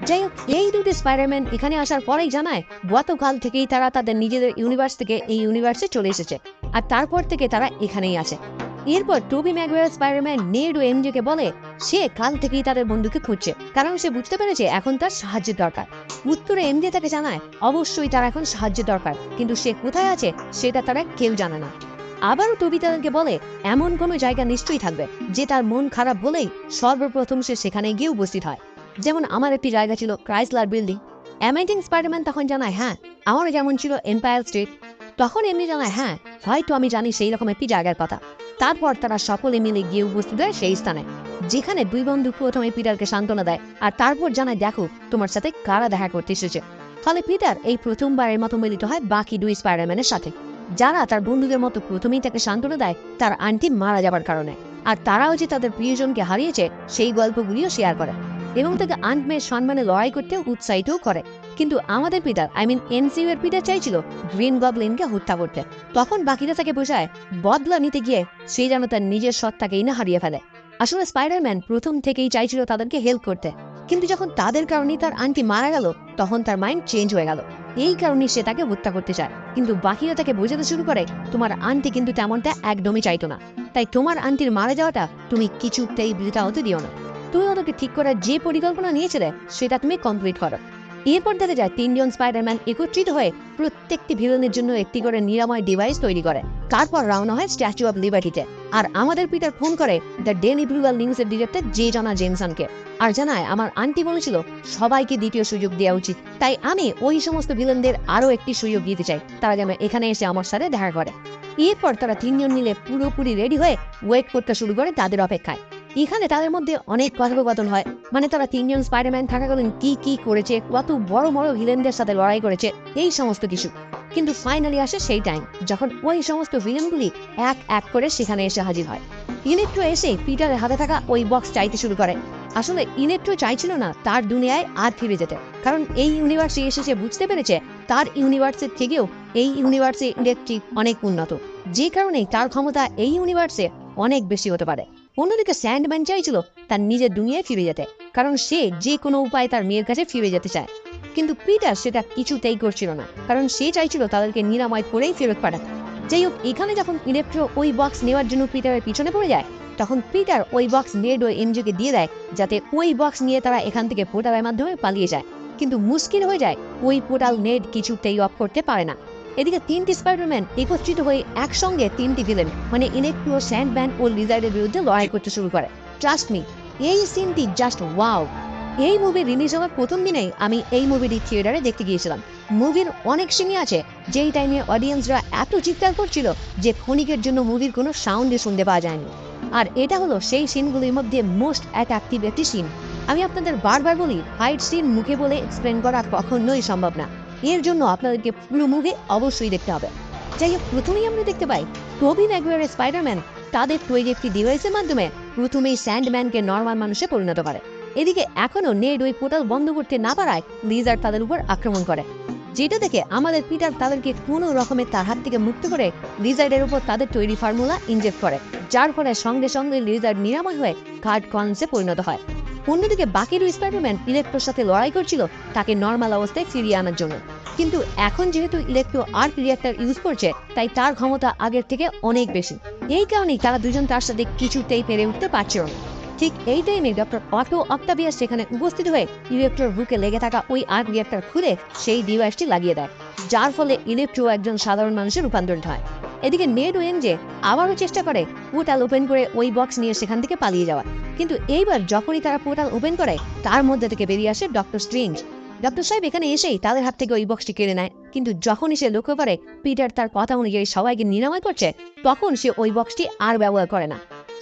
যাই হোক, এই দুটি স্পাইডারম্যান এখানে আসার পরেই জানায় গতকাল থেকেই তারা তাদের নিজেদের ইউনিভার্স থেকে এই ইউনিভার্সে চলে এসেছে আর তারপর থেকে তারা এখানেই আছে। এরপর টোবি ম্যাগুয়ার স্পাইডারম্যান নেড ও এমজেকে বলে সে কাল থেকেই তাদের বন্ধুকে খুঁজছে কারণ সে বুঝতে পেরেছে এখন তার সাহায্যের দরকার। উত্তরে এমজে তাকে জানায় অবশ্যই তার এখন সাহায্যের দরকার, কিন্তু সে কোথায় আছে সেটা তারা কেউ জানে না। আবারও টোবি তাদেরকে বলে এমন কোনো জায়গা নিশ্চয়ই থাকবে যে তার মন খারাপ বলেই সর্বপ্রথম সে সেখানে গিয়ে উপস্থিত হয়, যেমন আমার একটি জায়গা ছিল ক্রাইসলার বিল্ডিং। অ্যামেজিং স্পাইডারম্যান তখন জানায় হ্যাঁ আমারও যেমন ছিল এম্পায়ার স্টেট। তখন এমনি জানায় হ্যাঁ হয়তো আমি জানি সেই রকম একটি জায়গার কথা। তারপর তারা সকলে মিলে গিয়ে উপস্থিত হয় সেই স্থানে যেখানে দুই বন্ধু প্রথমে পিটারকে সান্ত্বনা দেয় আর তারপর জানায় দেখো তোমার সাথে কারা দেখা করতে এসেছে। ফলে পিটার এই প্রথমবারের মতো মিলিত হয় বাকি দুই স্পাইডারম্যানের সাথে, যারা তার বন্ধুদের মতো প্রথমেই তাকে সান্ত্বনা দেয় তার আন্টি মারা যাবার কারণে, আর তারাও যে তাদের প্রিয়জনকে হারিয়েছে সেই গল্পগুলিও শেয়ার করে এবং তাকে আন্ট মেয়ের সম্মানে লড়াই করতে উৎসাহিতও করে। কিন্তু আমাদের পিটার এনসিইউ এর পিটার চাইছিল গ্রিন গবলিনকে হত্যা করতে, তখন বাকিরা তাকে বোঝায় বদলা নিতে গিয়ে সে যেন তার নিজের সত্তাকেই না হারিয়ে ফেলে। আসলে স্পাইডারম্যান প্রথম থেকেই চাইছিল তাদেরকে হেল্প করতে, কিন্তু যখন তাদের কারণেই তার আন্টি মারা গেল তখন তার মাইন্ড চেঞ্জ হয়ে গেল, এই কারণে সে তাকে হত্যা করতে চায়। কিন্তু বাকিরা তাকে বোঝাতে শুরু করে তোমার আন্টি কিন্তু তেমনটা একদমই চাইতো না, তাই তোমার আন্টির মারা যাওয়াটা তুমি কিছুতেই বৃথা হতে দিও না, তুমি ওদেরকে ঠিক করার যে পরিকল্পনা নিয়েছিলে সেটা তুমি কমপ্লিট করো। এরপর দেখা যায় তিনজন স্পাইডারম্যান একত্রিত হয়ে প্রত্যেকটি ভিলেনের জন্য একটি করে নিরাময় ডিভাইস তৈরি করে। তারপর রওনা হয় স্ট্যাচু অব লিবার্টিতে, আর আমাদের পিটার ফোন করে দ্য ডেইলি ব্লুগাল নিউজের ডিরেক্টর জে জনা জেমসনকে আর জানায় আমার আন্টি বলেছিল সবাইকে দ্বিতীয় সুযোগ দেওয়া উচিত, তাই আমি ওই সমস্ত ভিলেনদের আরো একটি সুযোগ দিতে চাই তারা যেন এখানে এসে আমার সাথে দেখা করে। এরপর তারা তিনজন মিলে পুরোপুরি রেডি হয়ে ওয়েট করতে শুরু করে তাদের অপেক্ষায়। এখানে তাদের মধ্যে অনেক কথোপকথন হয়, মানে তারা তিনজন স্পাইডারম্যান থাকাকালীন কি কি করেছে, কত বড় বড় ভিলেনদের সাথে লড়াই করেছে, এই সমস্ত কিছু। কিন্তু ফাইনালি আসে সেই টাইম যখন ওই সমস্ত ভিলেনগুলি এক এক করে সেখানে এসে হাজির হয়। ইলেকট্রো এসে পিটারের হাতে থাকা ওই বক্স চাইতে শুরু করে। আসলে ইলেকট্রো চাইছিল না তার দুনিয়ায় আর ফিরে যেতে, কারণ এই ইউনিভার্সে এসে সে বুঝতে পেরেছে তার ইউনিভার্সের থেকেও এই ইউনিভার্সে ইলেকট্রিক অনেক উন্নত, যে কারণে তার ক্ষমতা এই ইউনিভার্সে অনেক বেশি হতে পারে। অন্যদিকে স্যান্ডম্যান চাইছিল তার নিজের দুনিয়ায় ফিরে যেতে, কারণ সে যে কোনো উপায়ে তার মেয়ের কাছে ফিরে যেতে চায়। কিন্তু পিটার সেটা কিছুতেই করছিল না, কারণ সে চাইছিল তাদেরকে নিরাময় করেই ফেরত পাঠাতে। যাই হোক, এখানে যখন ইলেকট্রো ওই বক্স নেওয়ার জন্য পিটারের পিছনে পড়ে যায় তখন পিটার ওই বক্স নেড ও এমজেকে দিয়ে দেয় যাতে ওই বক্স নিয়ে তারা এখান থেকে পোর্টালের মাধ্যমে পালিয়ে যায়। কিন্তু মুশকিল হয়ে যায়, ওই পোর্টাল নেড কিছুতেই অফ করতে পারে না। এদিকে তিনটি স্পাইডারম্যান একত্রিত হয়ে একসঙ্গে তিনটি ভিলেন মানে ইলেকট্রো, স্যান্ডম্যান ও লিজার্ডের বিরুদ্ধে লড়াই করতে শুরু করে। ট্রাস্ট মি, এই সিনটি জাস্ট ওয়াও। এই মুভি রিলিজ হওয়ার প্রথম দিনেই আমি এই মুভিটি থিয়েটারে দেখতে গিয়েছিলাম। মুভির অনেক সিনই আছে যেই টাইমে অডিয়েন্সরা এত চিৎকার করছিল যে ক্ষণিকের জন্য মুভির কোনো সাউন্ডই শুনতে পাওয়া যায়নি। আর এটা হলো সেই সিনগুলির মধ্যে মোস্ট অ্যাট্রাকটিভ একটি সিন। আমি আপনাদের বারবার বলি, ফাইট সিন মুখে বলে এক্সপ্লেন করা কখনোই সম্ভব না। এর জন্য আপনাদেরকে পুরো মুভি অবশ্যই দেখতে হবে। যাই হোক, প্রথমেই আমরা দেখতে পাই টোবি ম্যাগুয়ারের স্পাইডারম্যান তাদের তৈরি একটি ডিভাইসের মাধ্যমে প্রথমেই স্যান্ডম্যানকে নর্মাল মানুষে পরিণত করে। এদিকে এখনো নেড ওই পোর্টাল বন্ধ করতে না পারায় লিজার্ড তাদের উপর আক্রমণ করে, যেটা দেখে আমাদের পিটার তাদেরকে কোনো রকমের তার হাত থেকে মুক্ত করে লিজার্ডের উপর তাদের তৈরি ফর্মুলা ইনজেক্ট করে, যার ফলে সঙ্গে সঙ্গে লিজার্ড নিরাময় হয়ে কার্ড কনসে পরিণত হয়। অন্যদিকে বাকি দুই স্পাইডারম্যান ইলেকট্রোর সাথে লড়াই করছিল তাকে নর্মাল অবস্থায় ফিরিয়ে আনার জন্য। কিন্তু এখন যেহেতু ইলেকট্রো আর্ক রিঅ্যাক্টর ইউজ করছে, তাই তার ক্ষমতা আগের থেকে অনেক বেশি। এই কারণেই তারা দুজন তার সাথে কিছুতেই পেরে উঠতে পারছিল না। ঠিক এই টাইমে ডক্টর অটো অক্টাভিয়াস সেখানে উপস্থিত হয়ে ইলেকট্রোর বুকে লেগে থাকা ওই আর্ক রিঅ্যাক্টর খুলে সেই ডিভাইসটি লাগিয়ে দেয়, যার ফলে ইলেকট্রো একজন সাধারণ মানুষের রূপান্তরিত হয়। এদিকে নেড ও এমজে আবারও চেষ্টা করে পোর্টাল ওপেন করে ওই বক্স নিয়ে সেখান থেকে পালিয়ে যাওয়া, কিন্তু এইবার যখনই তারা পোর্টাল ওপেন করে তার মধ্যে থেকে বেরিয়ে আসে ডক্টর স্ট্রেঞ্জ। ডক্টর সাহেব এখানে এসেই তাদের হাত থেকে ওই বক্সটি কেড়ে নেয়, কিন্তু যখনই সে লক্ষ্য করে পিটার তার কথা অনুযায়ী সবাইকে নিরাময় করছে, তখন সে ওই বক্সটি আর ব্যবহার করে না।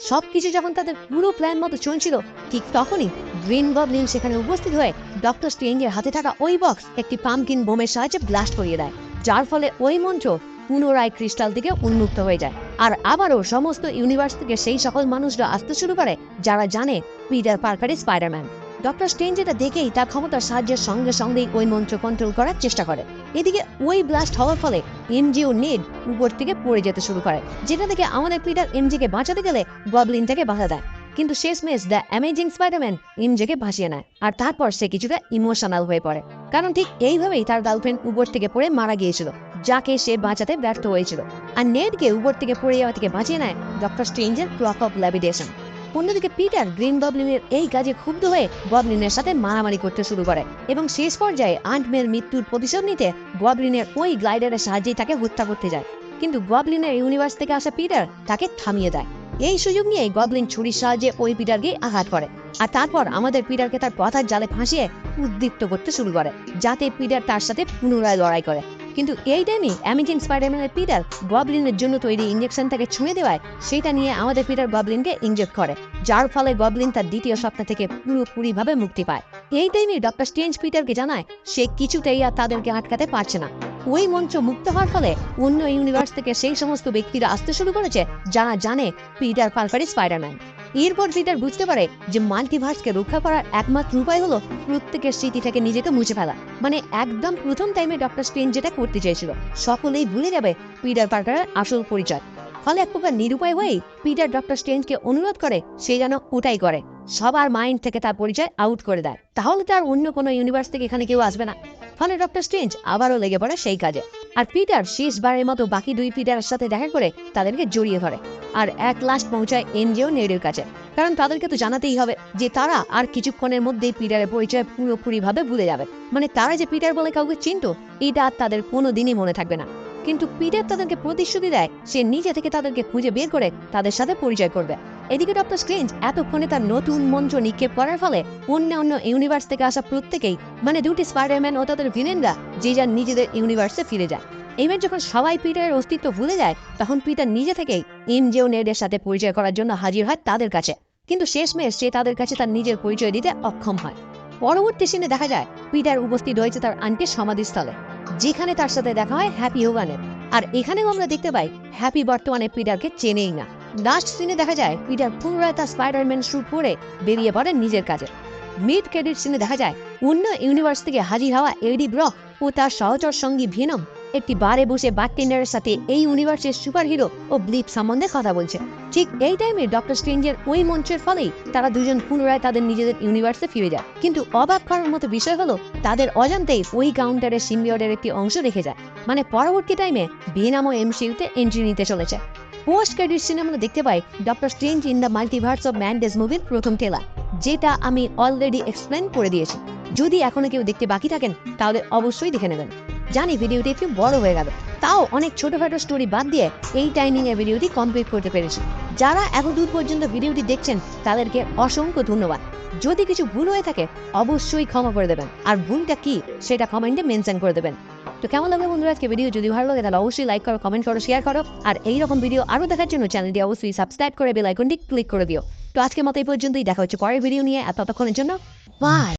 সবকিছু যখন তাদের পুরো প্ল্যান মতো চলছিল, ঠিক তখনই গ্রিন গবলিন সেখানে উপস্থিত হয়ে ডক্টর স্ট্রেঞ্জের হাতে থাকা ওই বক্স একটি পাম্পকিন বোমের সাহায্যে ব্লাস্ট করিয়ে দেয়, যার ফলে ওই মন্ত্র পুনরায় ক্রিস্টাল থেকে উন্মুক্ত হয়ে যায়। আর আবারও সমস্ত ইউনিভার্স থেকে সেই সকল মানুষরা আসতে শুরু করে যারা জানে পিটার পার্কারের স্পাইডারম্যান। ডক্টর স্ট্রেঞ্জ এটা দেখেই তার ক্ষমতার সাহায্যের সঙ্গে সঙ্গেই ওই মন্ত্র কন্ট্রোল করার চেষ্টা করে। এদিকে ওই ব্লাস্ট হওয়ার ফলে এমজি ও নেড উপর থেকে পড়ে যেতে শুরু করে, যেটা থেকে আমাদের পিটার এমজিকে বাঁচাতে গেলে গবলিন থেকে বাধা দেয়, কিন্তু শেষমেশ দ্য অ্যামেজিং স্পাইডারম্যান এমজেকে ভাসিয়ে নেয়। আর তারপর সে কিছুটা ইমোশনাল হয়ে পড়ে, কারণ ঠিক এইভাবেই তার গার্লফ্রেন্ড উপর থেকে পড়ে মারা গিয়েছিল, যাকে সে বাঁচাতে ব্যর্থ হয়েছিল। আর নেডকে উপর থেকে পড়ে যাওয়া থেকে বাঁচিয়ে নেয় ডক্টর স্ট্রেঞ্জের ক্লক অফ লেভিটেশন। অন্যদিকে পিটার গ্রিন গবলিনের এই কাজে ক্ষুব্ধ হয়ে গবলিনের সাথে মারামারি করতে শুরু করে এবং শেষ পর্যায়ে আন্টম্যানের মৃত্যুর প্রতিশোধ নিতে গবলিনের ওই গ্লাইডারের সাহায্যেই তাকে হত্যা করতে যায়, কিন্তু গবলিনের ইউনিভার্স থেকে আসা পিটার তাকে থামিয়ে দেয়। এই সুযোগ নিয়ে গবলিন ছুরির সাহায্যে ওই পিটারকে আঘাত করে, আর তারপর আমাদের পিটারকে তার কথার জালে ফাঁসিয়ে উদ্দীপ্ত করতে শুরু করে যাতে পিটার তার সাথে পুনরায় লড়াই করে। কিন্তু এই টাইমে অ্যামেজিং স্পাইডারম্যানের পিটার গবলিনের জন্য তৈরি ইঞ্জেকশন তাকে ছুঁয়ে দেওয়ায় সেটা নিয়ে আমাদের পিটার গবলিনকে ইনজেক্ট করে, যার ফলে গবলিন তার দ্বিতীয় সপ্তাহ থেকে পুরোপুরিভাবে মুক্তি পায়। এই টাইমে ডক্টর স্ট্রেঞ্জ পিটারকে জানায় সে কিছুতেই আর তাদেরকে আটকাতে পারছে না। ওই মন্ত্র মুক্ত হওয়ার ফলে অন্য ইউনিভার্স থেকে সেই সমস্ত ব্যক্তিরা আসতে শুরু করেছে যারা জানে পিটার পার্কারের স্পাইডারম্যান। এরপর পিটার বুঝতে পারে যে মাল্টিভার্সকে রক্ষা করার একমাত্র উপায় হলো প্রত্যেকের স্মৃতি থেকে নিজেকে মুছে ফেলা, মানে একদম প্রথম টাইমে ডক্টর স্ট্রেঞ্জ যেটা করতে চেয়েছিল, সকলেই ভুলে যাবে পিটার পার্কারের আসল পরিচয়। ফলে এক প্রকার নিরুপায় হয়েই পিটার ডক্টর স্ট্রেঞ্জকে অনুরোধ করে সে যেন ওটাই করে, সবার মাইন্ড থেকে তার পরিচয় আউট করে দেয়, তাহলে তার অন্য কোনো ইউনিভার্স থেকে এখানে কেউ আসবে না। ফলে ডক্টর স্ট্রেঞ্জ আবারও লেগে পড়ে সেই কাজে, আর পিটার শেষবারের মতো বাকি দুই পিটারের সাথে দেখা করে তাদেরকে জড়িয়ে ধরে আর এক লাস্ট পৌঁছায় এমজে ও নেডের কাছে, কারণ তাদেরকে তো জানাতেই হবে যে তারা আর কিছুক্ষণের মধ্যেই পিটারের পরিচয় পুরোপুরিভাবে ভুলে যাবে, মানে তারা যে পিটার বলে কাউকে চিনত এটা আর তাদের কোনোদিনই মনে থাকবে না। কিন্তু পিটার তাদেরকে প্রতিশ্রুতি দেয় সে নিজে থেকে তাদেরকে খুঁজে বের করে তাদের সাথে পরিচয় করবে। এদিকে ডক্টর স্ট্রেঞ্জ এতক্ষণে তার নতুন মন্ত্র নিক্ষেপ করার ফলে অন্য ইউনিভার্স থেকে আসা প্রত্যেকেই, মানে দুটি স্পাইডারম্যান ও তাদের ভিলেনরা যে যার নিজেদের ইউনিভার্সে ফিরে যায়। এইবার যখন সবাই পিটারের অস্তিত্ব ভুলে যায়, তখন পিটার নিজে থেকেই এমজে ও নেডের সাথে পরিচয় করার জন্য হাজির হয় তাদের কাছে, কিন্তু শেষমেশ সে তাদের কাছে তার নিজের পরিচয় দিতে অক্ষম হয়। পরবর্তী সিনে দেখা যায় পিটার উপস্থিত হয়েছে তার আন্টির সমাধিস্থলে, যেখানে তার সাথে দেখা হয় হ্যাপি হোগানের। আর এখানেও আমরা দেখতে পাই হ্যাপি বর্তমানে পিটারকে চেনেই না। লাস্ট সিনে দেখা যায় পিটার পুনরায় তার স্পাইডারম্যান স্যুট পরে বেরিয়ে পড়ে নিজের কাজে। মিড ক্রেডিট সিনে দেখা যায় অন্য ইউনিভার্স থেকে হাজির হওয়া এডি ব্রক ও তার সহচর সঙ্গী ভেনম একটি বারে বসে বারটেন্ডারের সাথে এই ইউনিভার্সের সুপারহিরো ও ব্লিপ সম্বন্ধে কথা বলছে। ঠিক এই টাইমে ডক্টর স্ট্রেঞ্জের ওই মঞ্চের ফলেই তারা দুজন পুনরায় তাদের নিজেদের ইউনিভার্সে ফিরে যায়, কিন্তু অবাক করার মতো বিষয় হলো তাদের অজান্তেই ওই কাউন্টারের সিম্বিয়টের একটি অংশ রেখে যায়, মানে পরবর্তী টাইমে ভেনম ও এমসিইউতে এন্ট্রি নিতে চলেছে। পোস্ট ক্রেডিট সিনে আমরা দেখতে পাই Doctor Strange in the Multiverse of Madness মুভির প্রথম ট্রেলার, যেটা আমি অলরেডি এক্সপ্লেন করে দিয়েছি। যদি এখনো কেউ দেখতে বাকি থাকেন তাহলে অবশ্যই দেখে নেবেন। জানি ভিডিওটি একটু বড় হয়ে গেল, তাও অনেক ছোটখাটো স্টোরি বাদ দিয়ে এই টাইমিং এ ভিডিওটি কমপ্লিট করতে পেরেছি। যারা এখন দূর পর্যন্ত ভিডিওটি দেখছেন তাদেরকে অসংখ্য ধন্যবাদ। যদি কিছু ভুল হয়ে থাকে অবশ্যই ক্ষমা করে দেবেন, আর ভুলটা কি সেটা কমেন্টে মেনশন করে দেবেন। তো কেমন লাগবে বন্ধুরা আজকে ভিডিও? যদি ভালো লাগে তাহলে অবশ্যই লাইক করো, কমেন্ট করো, শেয়ার করো, আর এইরকম ভিডিও আরো দেখার জন্য চ্যানেলটি অবশ্যই সাবস্ক্রাইব করে বেল আইকনটি ক্লিক করে দিও। তো আজকের মতো এই পর্যন্তই, দেখা হচ্ছে পরের ভিডিও নিয়ে। আর ততক্ষণের জন্য বাই।